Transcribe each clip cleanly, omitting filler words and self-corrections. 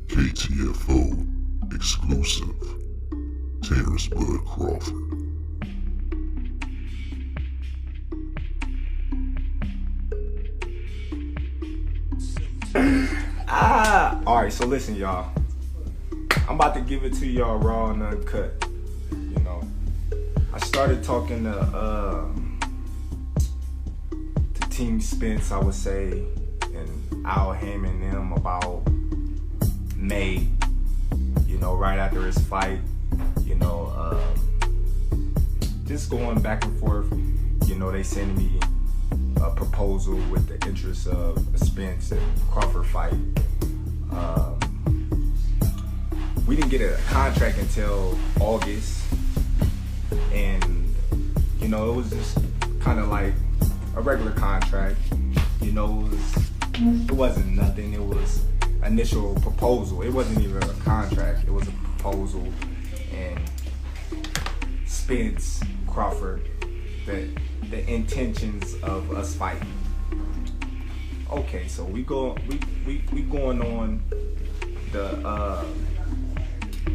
KTFO EXCLUSIVE. Tanner's Bud Crawford. Alright, so listen, y'all. I'm about to give it to y'all raw and uncut. You know, I started talking to Team Spence, I would say, and Al Hamm and them about May, you know, right after his fight, you know, just going back and forth. You know, they sent me a proposal with the interest of a Spence and Crawford fight. We didn't get a contract until August, and you know, it was just kind of like a regular contract. You know, it wasn't nothing. It was initial proposal. It wasn't even a contract. It was a proposal, and Spence, Crawford, the intentions of us fighting. Okay, so we going on the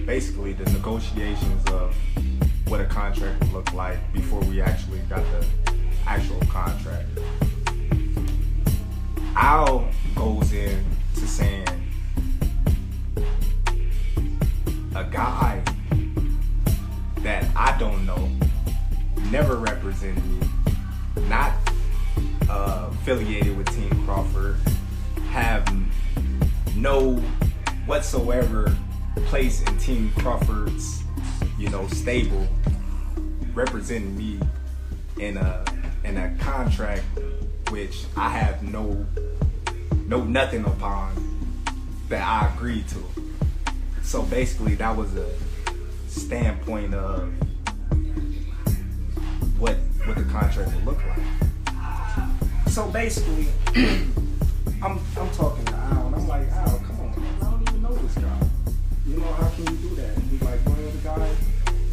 basically the negotiations of what a contract would look like before we actually got the actual contract. Al goes in to saying a guy that I don't know, never represented me, not affiliated with Team Crawford, have no whatsoever place in Team Crawford's, you know, stable, representing me in a contract which I have no nothing upon that I agreed to. So basically that was a standpoint of what the contract would look like. So basically I'm talking to Al and I'm like, Al, come on, man, I don't even know this guy. You know, how can you do that? And he's like, well, the guy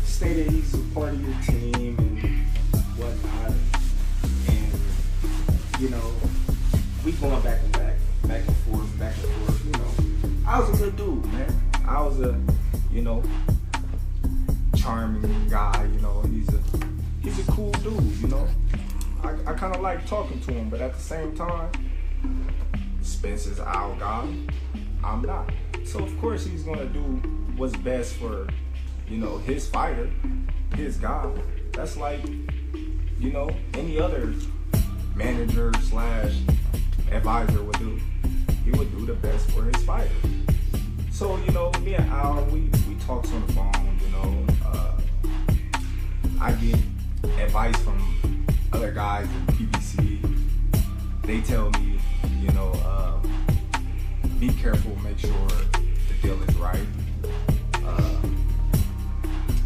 stated he's a part of your team and whatnot. And, you know, we going back and forth, you know. I was a good dude, man. I was a, you know, charming guy, you know. He's a cool dude, you know. I kind of like talking to him, but at the same time, Spence is our guy. I'm not. So of course he's gonna do what's best for, you know, his fighter, his guy. That's like, you know, any other manager / advisor would do. He would do the best for his fighter. So, you know, me and Al, we talks on the phone, you know. I get advice from other guys in PBC. They tell me, you know, be careful, make sure the deal is right.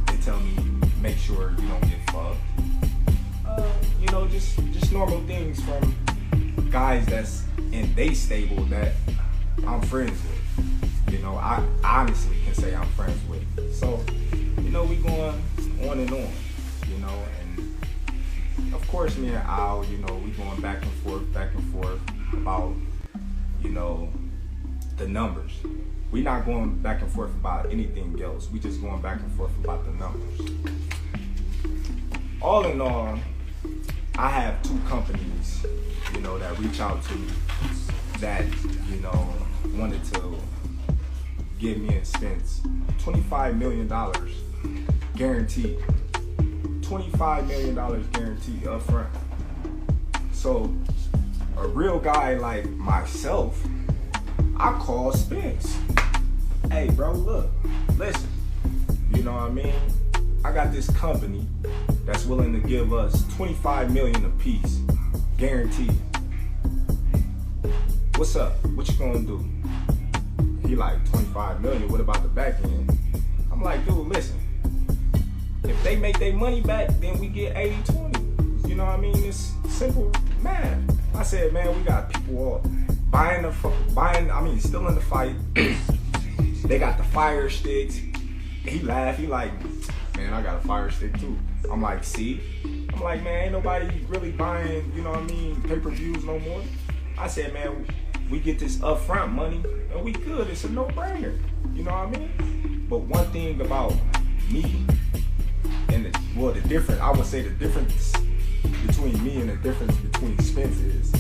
They tell me make sure you don't get fucked. You know, just normal things from guys that's in they stable that I'm friends with. You know, I honestly can say I'm friends with. So, you know, we going on and on, you know, and of course me and Al, you know, we going back and forth about, you know, the numbers. We're not going back and forth about anything else. We just going back and forth about the numbers. All in all, I have 2 companies, you know, that reach out to me that, you know, wanted to give me and Spence $25 million guaranteed. $25 million guaranteed up front. So a real guy like myself, I call Spence. Hey bro, look, listen, you know what I mean? I got this company that's willing to give us $25 million a piece, guaranteed. What's up? What you gonna do? He like, 25 million, what about the back end? I'm like, dude, listen, if they make their money back, then we get 80-20. You know what I mean? It's simple math. I said, man, we got people all still in the fight. They got the fire sticks. He laughed, he like, man, I got a fire stick too. I'm like, see? I'm like, man, ain't nobody really buying, you know what I mean, pay-per-views no more. I said, man, we get this upfront money and we good. It's a no-brainer. You know what I mean? But one thing about me and the difference, I would say the difference between me and the difference between Spence is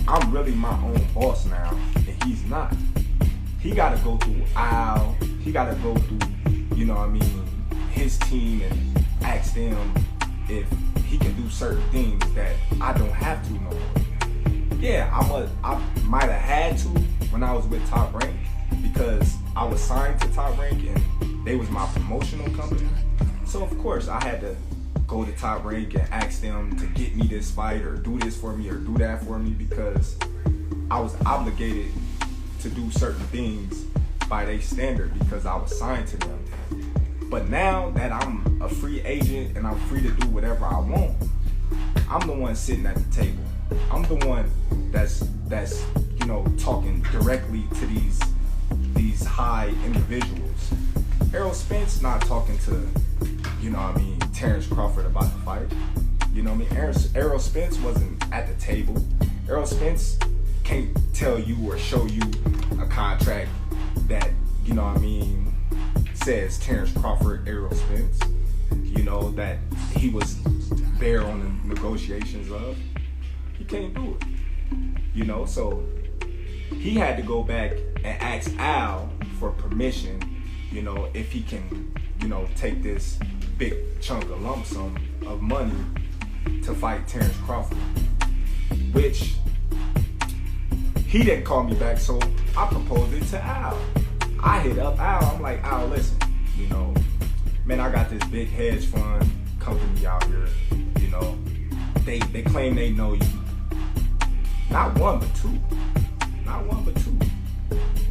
I'm really my own boss now, and he's not. He got to go through Al. He got to go through, you know what I mean, his team and ask them if he can do certain things that I don't have to no more. Yeah, I might have had to when I was with Top Rank because I was signed to Top Rank and they was my promotional company. So of course I had to go to Top Rank and ask them to get me this fight or do this for me or do that for me because I was obligated to do certain things by their standard because I was signed to them. But now that I'm a free agent and I'm free to do whatever I want, I'm the one sitting at the table. I'm the one that's you know, talking directly to these high individuals. Errol Spence not talking to, you know what I mean, Terrence Crawford about the fight. You know what I mean? Errol Spence wasn't at the table. Errol Spence can't tell you or show you a contract that, you know what I mean, says Terrence Crawford, Errol Spence, you know, that he was there on the negotiations of. He can't do it. You know, so he had to go back and ask Al for permission, you know, if he can, you know, take this big chunk of lump sum of money to fight Terrence Crawford, which he didn't call me back, so I proposed it to Al. I hit up Al, I'm like, Al, listen, you know, man, I got this big hedge fund company out here, you know, they claim they know you. Not one, but two. Not one, but two.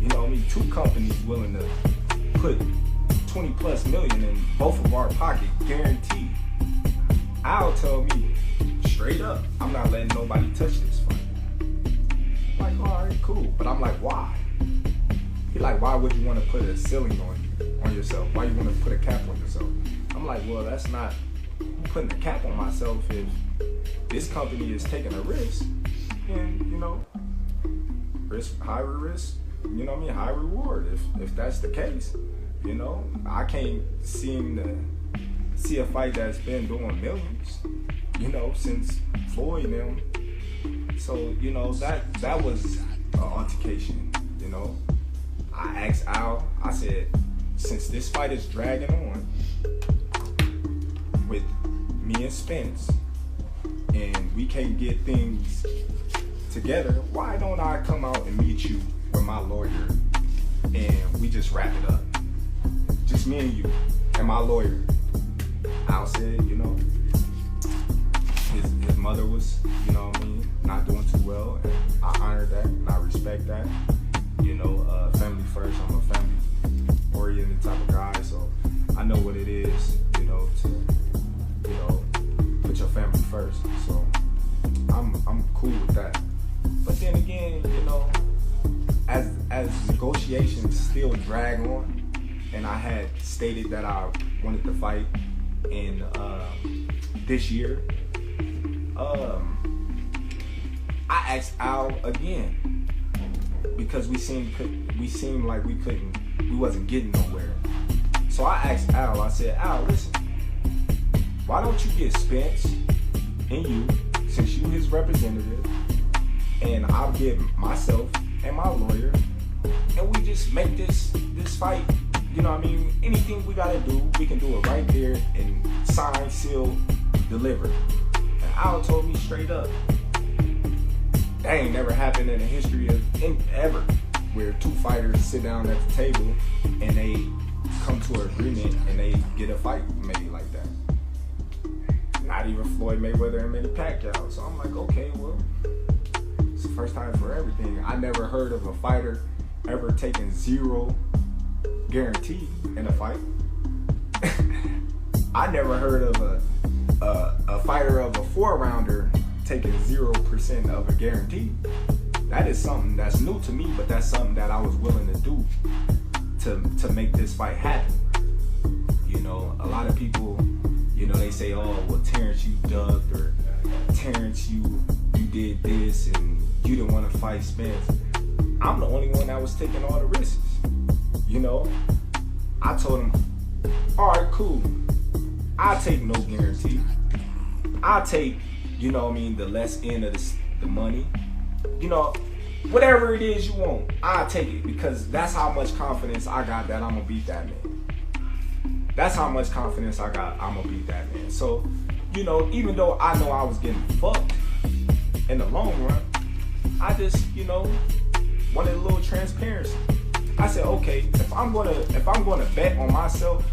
You know what I mean? Two companies willing to put 20 plus million in both of our pockets, guaranteed. Al tell me straight up, I'm not letting nobody touch this fight. I'm like, all right, cool. But I'm like, why? He like, why would you want to put a ceiling on yourself? Why you want to put a cap on yourself? I'm like, well, that's not putting a cap on myself if this company is taking a risk. And, you know, risk, high risk, you know what I mean, high reward. If that's the case, you know, I can't seem to see a fight that's been doing millions, you know, since Floyd and them. So, you know, that was an altercation, you know. I asked Al, I said, since this fight is dragging on with me and Spence, and we can't get things together, why don't I come out and meet you with my lawyer and we just wrap it up? Just me and you and my lawyer. Al said, you know, his mother was, you know what I mean, not doing too well, and I honor that and I respect that. You know, family first, I'm a family oriented type of guy, so I know what it is, you know, to, you know, put your family first. So I'm cool with that. But then again, you know, as negotiations still drag on, and I had stated that I wanted to fight in this year, I asked Al again because we seemed like we wasn't getting nowhere. So I asked Al, I said, Al, listen, why don't you get Spence and you, since you his representative, and I'll get myself and my lawyer, and we just make this fight, you know what I mean, anything we gotta do, we can do it right there and sign, seal, deliver. And Al told me straight up, that ain't never happened in the history of ever, where two fighters sit down at the table and they come to an agreement and they get a fight made like that. Not even Floyd Mayweather and Manny Pacquiao. So I'm like, okay, well, it's the first time for everything. I never heard of a fighter ever taking zero guarantee in a fight. I never heard of a fighter of a 4-rounder taking 0% of a guarantee. That is something that's new to me, but that's something that I was willing to do to make this fight happen. You know, a lot of people, you know, they say, oh, well, Terrence, you ducked, or Terrence, you did this, and you didn't want to fight Spence. I'm the only one that was taking all the risks. You know, I told him, all right, cool. I'll take no guarantee. I'll take, you know what I mean, the less end of the money. You know, whatever it is you want, I'll take it, because that's how much confidence I got that I'm gonna beat that man. That's how much confidence I got I'm gonna beat that man. So, you know, even though I know I was getting fucked in the long run, I just, you know, wanted a little transparency. I said, okay, if I'm gonna bet on myself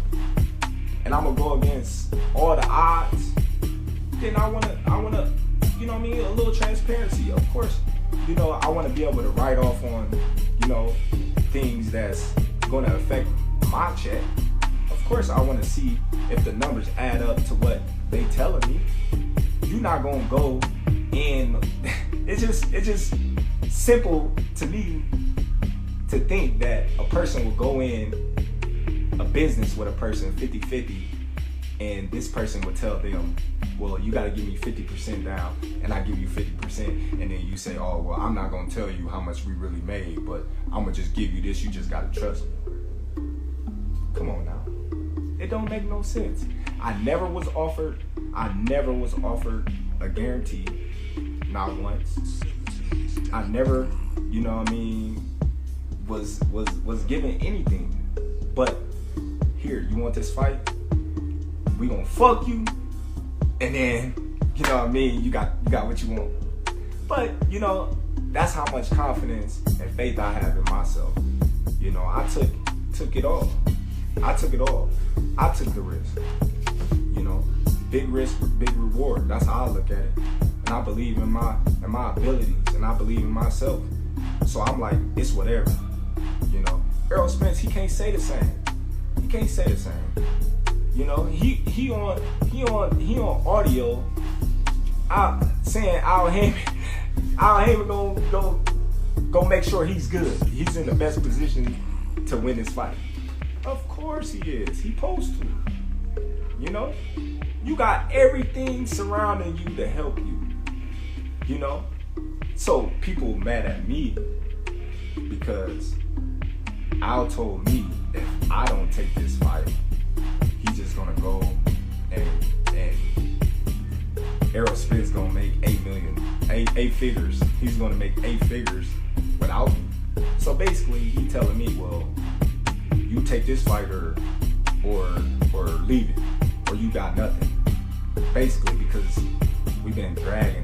and I'm gonna go against all the odds, then I wanna, you know what I mean, a little transparency. Of course, you know, I wanna be able to write off on, you know, things that's gonna affect my check. Of course, I wanna see if the numbers add up to what they telling me. You're not gonna go in. It's just simple to me to think that a person will go in a business with a person 50-50, and this person would tell them, well, you gotta give me 50% down, and I give you 50%, and then you say, oh, well, I'm not gonna tell you how much we really made, but I'm gonna just give you this, you just gotta trust me. Come on now. It don't make no sense. I never was offered a guarantee, not once. I never, you know what I mean, was given anything. But here, you want this fight? We gonna fuck you, and then, you know what I mean, you got what you want. But, you know, that's how much confidence and faith I have in myself. You know, I took it all. I took it all. I took the risk. You know, big risk, big reward. That's how I look at it. And I believe in my abilities, and I believe in myself. So I'm like, it's whatever. You know, Errol Spence, he can't say the same. He can't say the same. You know, he on audio saying Al Heyman gonna make sure he's good. He's in the best position to win this fight. Of course he is. He supposed to. You know, you got everything surrounding you to help you. You know, so people mad at me because Al told me if I don't take this fight, he's just gonna go and Errol Spence gonna make 8 figures. He's gonna make 8 figures without me. So basically, he telling me, well, you take this fight or leave it, or you got nothing. Basically, because we've been dragging.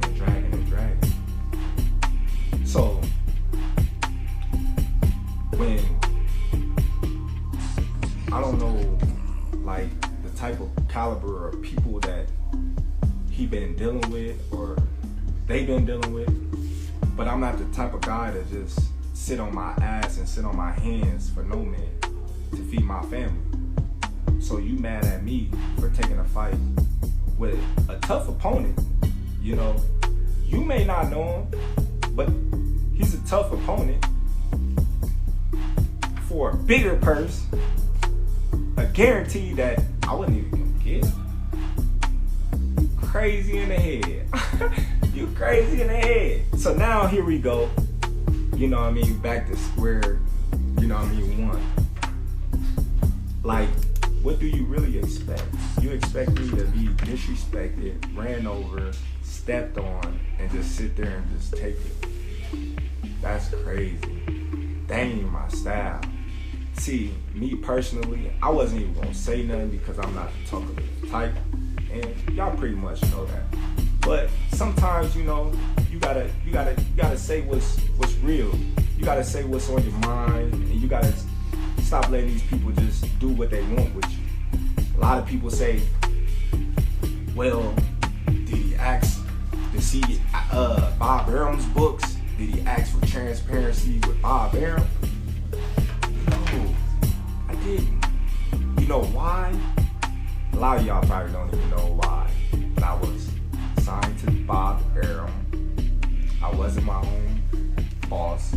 So when I don't know, like, the type of caliber of people that he been dealing with or they been dealing with, but I'm not the type of guy to just sit on my ass and sit on my hands for no man to feed my family. So you mad at me for taking a fight with a tough opponent. You know, you may not know him, but he's a tough opponent for a bigger purse, a guarantee that I wouldn't even gonna get. You crazy in the head. You crazy in the head. So now here we go. You know what I mean? Back to square, you know what I mean, one. Like, what do you really expect? You expect me to be disrespected, ran over, stepped on, and just sit there and just take it? That's crazy. That ain't even my style. See, me personally, I wasn't even gonna say nothing because I'm not the talkative type, and y'all pretty much know that. But sometimes, you know, you gotta say what's real. You gotta say what's on your mind, and you gotta stop letting these people just do what they want with you. A lot of people say, well, did he ask to see Bob Arum's books? Did he ask for transparency with Bob Arum? No, I didn't. You know why? A lot of y'all probably don't even know why. But I was signed to Bob Arum. I wasn't my own boss.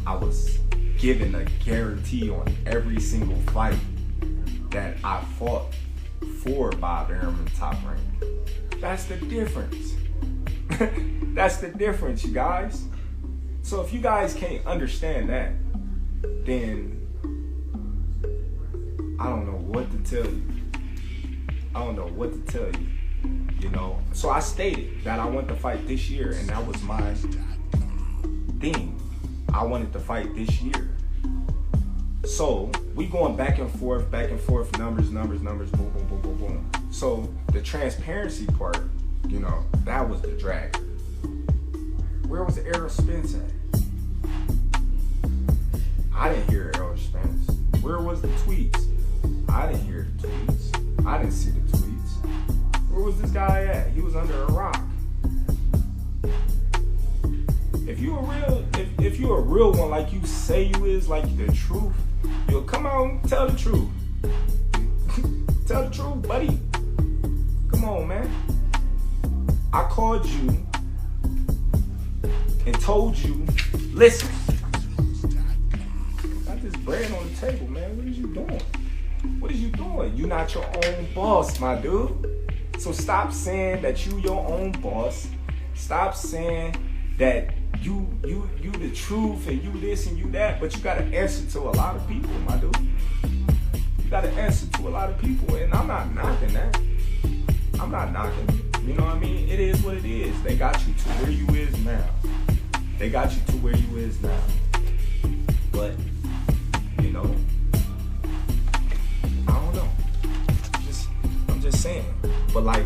I was given a guarantee on every single fight that I fought for Bob Arum in Top Rank. That's the difference. That's the difference, you guys. So if you guys can't understand that, then I don't know what to tell you. I don't know what to tell you. You know, so I stated that I want to fight this year, and that was my thing. I wanted to fight this year. So we going back and forth, numbers, boom, boom, boom, boom, boom. So the transparency part, you know, that was the drag. Where was Errol Spence at? I didn't hear Errol Spence. Where was the tweets? I didn't hear the tweets. I didn't see the tweets. Where was this guy at? He was under a rock. If you a real one, like you say you is, like the truth, you'll come out and tell the truth. Tell the truth, buddy. Come on, man. I called you and told you, listen, got this bread on the table, man. What is you doing? What is you doing? You're not your own boss, my dude. So stop saying that you your own boss. Stop saying that you the truth and you this and you that, but you gotta answer to a lot of people, my dude. You gotta answer to a lot of people, and I'm not knocking that. I'm not knocking it. You know what I mean? It is what it is. They got you to where you is now. They got you to where you is now. But, you know, I don't know. I'm just saying. But like,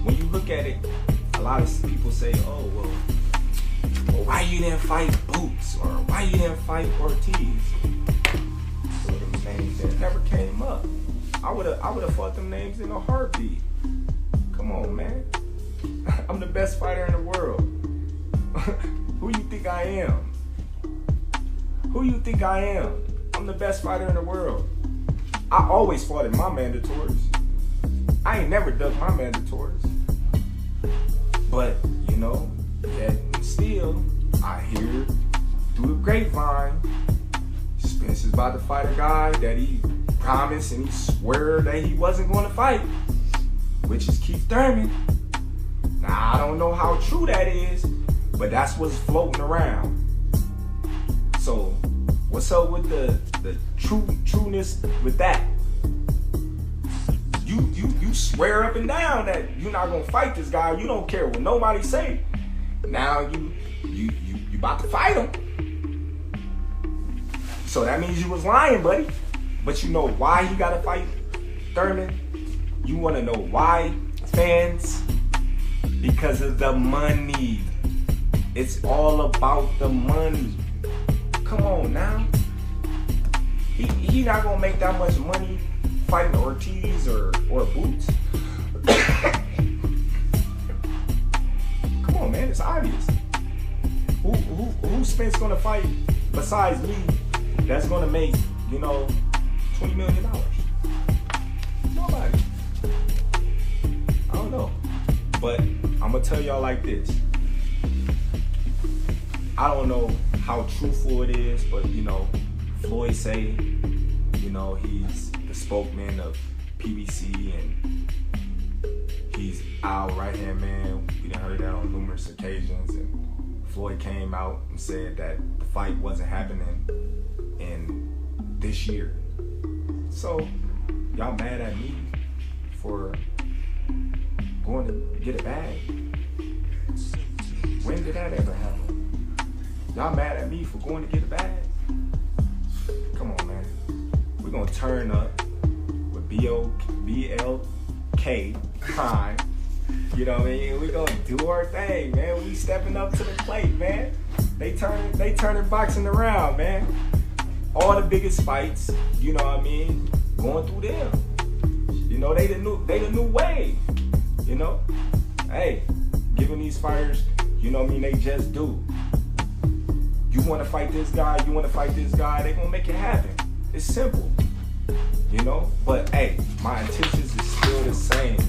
when you look at it, a lot of people say, oh, well, why you didn't fight Boots? Or why you didn't fight Ortiz? So them names that never came up. I would have fought them names in a heartbeat. Come on, man. I'm the best fighter in the world. Who you think I am? Who you think I am? I'm the best fighter in the world. I always fought in my mandatories. I ain't never dug my mandatories. But, you know, yet still, I hear through the grapevine, Spence is about to fight a guy that he promised and he swore that he wasn't going to fight, which is Keith Thurman. Now, I don't know how true that is, but that's what's floating around. So, what's up with the trueness with that? You swear up and down that you're not gonna fight this guy. You don't care what nobody say. Now you about to fight him. So that means you was lying, buddy. But you know why you gotta fight Thurman? You wanna know why, fans? Because of the money. It's all about the money. Come on now. He not gonna make that much money fighting Ortiz or Boots. Come on, man, it's obvious. Who's Spence gonna fight besides me that's gonna make, you know, $20 million? Nobody. I don't know. But I'm gonna tell y'all like this. I don't know how truthful it is, but you know, Floyd say, you know, he's the spokesman of PBC and he's our right-hand man. We done heard that on numerous occasions, and Floyd came out and said that the fight wasn't happening in this year. So y'all mad at me for going to get a bag? When did that ever happen? Y'all mad at me for going to get a bag? Come on, man. We're gonna turn up with BLK Prime. You know what I mean? We're gonna do our thing, man. We stepping up to the plate, man. They turning boxing around, man. All the biggest fights, you know what I mean, going through them. You know, they the new wave. You know? Hey, giving these fighters, you know what I mean, they just do. You wanna fight this guy, they gonna make it happen. It's simple. You know? But hey, my intentions is still the same.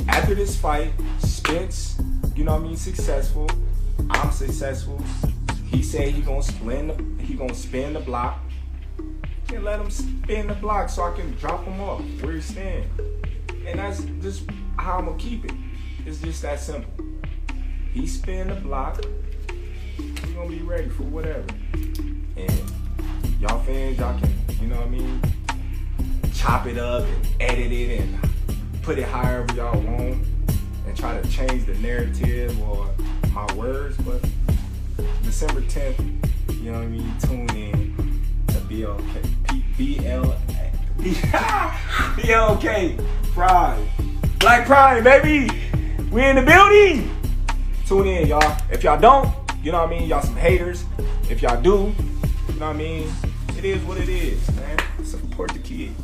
After this fight, Spence, you know what I mean, successful. I'm successful. He said he gonna spin the block. And let him spin the block so I can drop him off where he's standing. And that's just how I'm gonna keep it. It's just that simple. He spin the block. we gonna be ready for whatever. And y'all fans, y'all can, you know what I mean, chop it up and edit it and put it however y'all want and try to change the narrative or my words, but December 10th, you know what I mean, tune in to BLK Pride. Black Pride, baby! We in the building! Tune in, y'all. If y'all don't, you know what I mean, y'all some haters. If y'all do, you know what I mean, it is what it is, man. Support the kid.